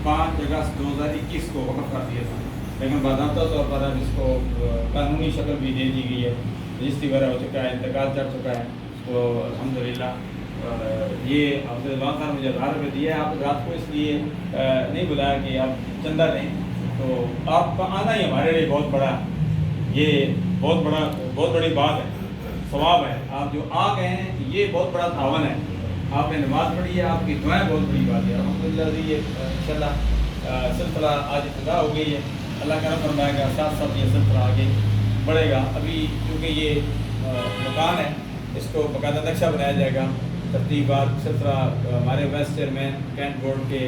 5 अगस्त 2021 को वक़्फ़ कर दिया था, लेकिन बाज़ाब्ता तौर पर अब इसको कानूनी शक्ल भी दे दी गई है, रजिस्ट्री वगैरह हो चुका है, इंतकाल चढ़ चुका है। तो अल्हम्दुलिल्लाह ये अब्दुल खान मुझे 1000 रुपये दिए। आप रात को इसलिए नहीं बुलाया कि आप चंदा दें, तो आपका आना ही हमारे लिए बहुत बड़ा, ये बहुत बड़ी बात है, सवाब है। आप जो आ गए हैं ये बहुत बड़ा तावन है। आपने नमाज़ पढ़ी है, आपकी दुआएं बहुत बड़ी बात है। अल्हम्दुलिल्लाह ये इंशाअल्लाह सिलसिला आज इब्तिदा हो गई है। अल्लाह करम फरमाएगा, साथ साथ ये सिलसिला आगे बढ़ेगा। अभी क्योंकि ये मकान है, इसको बाकायदा नक्शा बनाया जाएगा, तरतीबात सिलसिला हमारे वाइस चेयरमैन कैंट बोर्ड के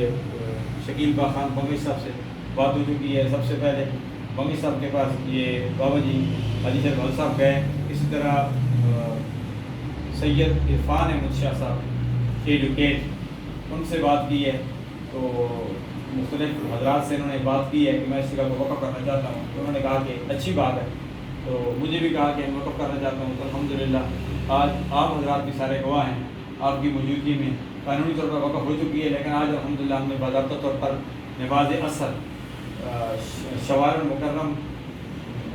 शकील बा खान बंगी साहब से बात हो चुकी है। सबसे पहले बंगी साहब के पास ये बाबा जी हाजी शरफ साहब गए, इसी तरह सैयद इरफान अहमद शाह साहब एडवोकेट, उनसे बात की है। तो मुख्तलिफ हजरात से इन्होंने बात की है कि मैं इस जगह को वक़्फ़ करना चाहता हूँ। तो उन्होंने कहा कि अच्छी बात है। तो मुझे भी कहा कि मैं वक़्फ़ करना चाहता हूँ। तो अल्हम्दुलिल्लाह आज आप हजरात भी सारे गवाह हैं, आपकी मौजूदगी में कानूनी तौर पर वक़्फ़ हो चुकी है। लेकिन आज अल्हम्दुलिल्लाह हमने बाज़ाब्ता तौर पर नमाज़ असर शवाल मुकर्रम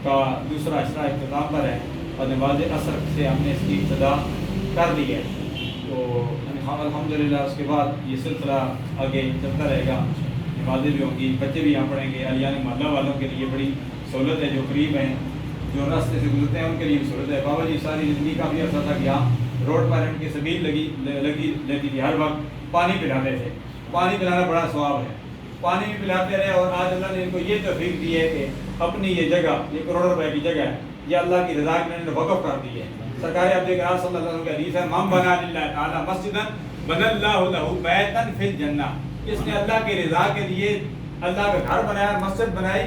का दूसरा अशरा इख्तिताम पर है और नमाज़ असर से हमने इसकी इब्तिदा कर दी है। तो अल्हम्दुलिल्लाह उसके बाद ये सिलसिला आगे चलता रहेगा, नमाज़ें भी होंगी, बच्चे भी यहाँ पढ़ेंगे। अलियानी मोहल्ला वालों के लिए बड़ी सहूलत है, जो करीब हैं, जो रास्ते से गुजरते हैं, उनके लिए भी सहूलत है। बाबा जी सारी ज़िंदगी का भी अर्सा था कि यहाँ रोड पर इनकी सबील लगी रहती थी, हर वक्त पानी पिलाते थे। पानी पिलाना बड़ा सवाब है, पानी भी पिलाते रहे। और आज अल्लाह ने इनको ये तौफीक दी है कि अपनी ये जगह, ये करोड़ों रुपए की जगह है, ये अल्लाह की रज़ा के लिए वक़्फ़ कर दी है। सरकार अब देख सल्लल्लाहु अलैहि वसल्लम का हदीस है, मम बना लिल्लाहि ताला मस्जिदन बनल्लाहु लहू बैतन फिल जन्नह। इसने अल्लाह की रज़ा के लिए अल्लाह का घर बनाया, मस्जिद बनाई,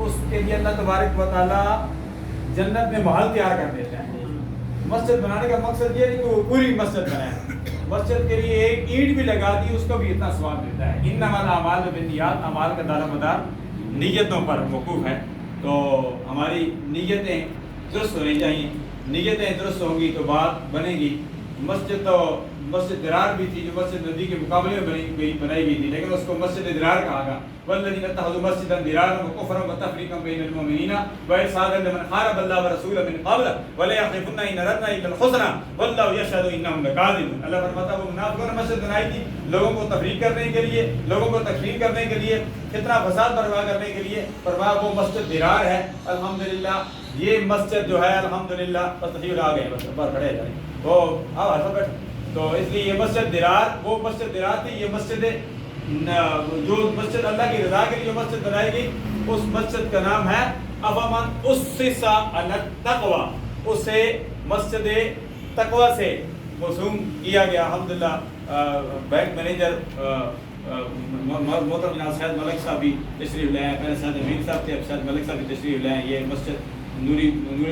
उसके लिए अल्लाह तबारक व तआला जन्नत में महल तैयार कर देता है। मस्जिद बनाने का मकसद ये नहीं कि वो पूरी मस्जिद बनाए, मस्जिद के लिए एक ईंट भी लगा दी, उसको भी इतना सवाब मिलता है। इन्नमल अमालु बिन्नियात, अमाल का दारोमदार नीयतों पर मौकूफ है। तो हमारी नीयतें दुरुस्त होनी चाहिए, नीयतें दुरुस्त होंगी तो बात बनेगी। मस्जिद दरार भी थी, जो मस्जिद नदी के मुकाबले में बनाई गई थी, लेकिन उसको मस्जिद दरार कहा गया। वल्लज़ीना इत्तख़ज़ू मस्जिदन दिरारन व कुफ़्रन व तफ़रीक़न बैनल मुमिनीन व इरसादन लिमन ख़ारब अल्लाह व रसूलहु मिन क़ब्ल व ला यहलिफ़ुन्ना इन अरदना इल्लल हुस्ना वल्लाहु यशहदु इन्नहुम लकाज़िबून। अल्लाह फरमाता है वो मुनाफ़िकों ने मस्जिद बनाई थी लोगों को तफ़रीक़ करने के लिए, लोगों को तकफ़ीर करने के लिए, फितना फसाद बर्पा करने के लिए। फरमाया वो मस्जिद दिरार है। अल्हम्दुलिल्लाह ये मस्जिद जो है अल्हम्दुलिल्लाह बस तशरीफ़ आ गए, बस ऊपर खड़े जाए तो आओ हंसो बैठो। तो इसलिए ये मस्जिद दिरार, वो मस्जिद दिरार थी। ये मस्जिद जो मस्जिद अल्लाह की रज़ा के लिए जो मस्जिद बनाई गई, उस मस्जिद का नाम है अफ़मन उस्सिसा अलत तक़वा, उसे मस्जिद तक़वा से मौसूम किया गया। अल्हम्दुलिल्लाह बैंक मैनेजर मोहतरम जनाब सैयद मलिक साहब भी तशरीफ़ लाए, पहले सैयद अमीन साहब थे, अब सैयद मलिक साहब भी तशरीफ़ लाए। ये मस्जिद नूरी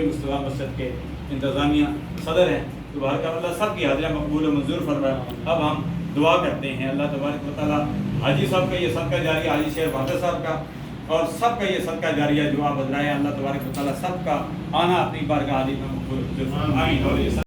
मुस्तफ़ा मस्जिद के इंतज़ामिया सदर हैं। तो बाहर का अल्लाह सब की हाज़िरी मकबूल व मंजूर फरमाए। अब हम दुआ करते हैं अल्लाह तबारक व तआला हाजी साहब का ये सदका जारिया, हाजी शेख बहादुर साहब का और सब का ये सदका जारिया जो आप बजराए, अल्लाह तबारक व तआला सब का आना अपनी बारगाह में मकबूल। आमीन।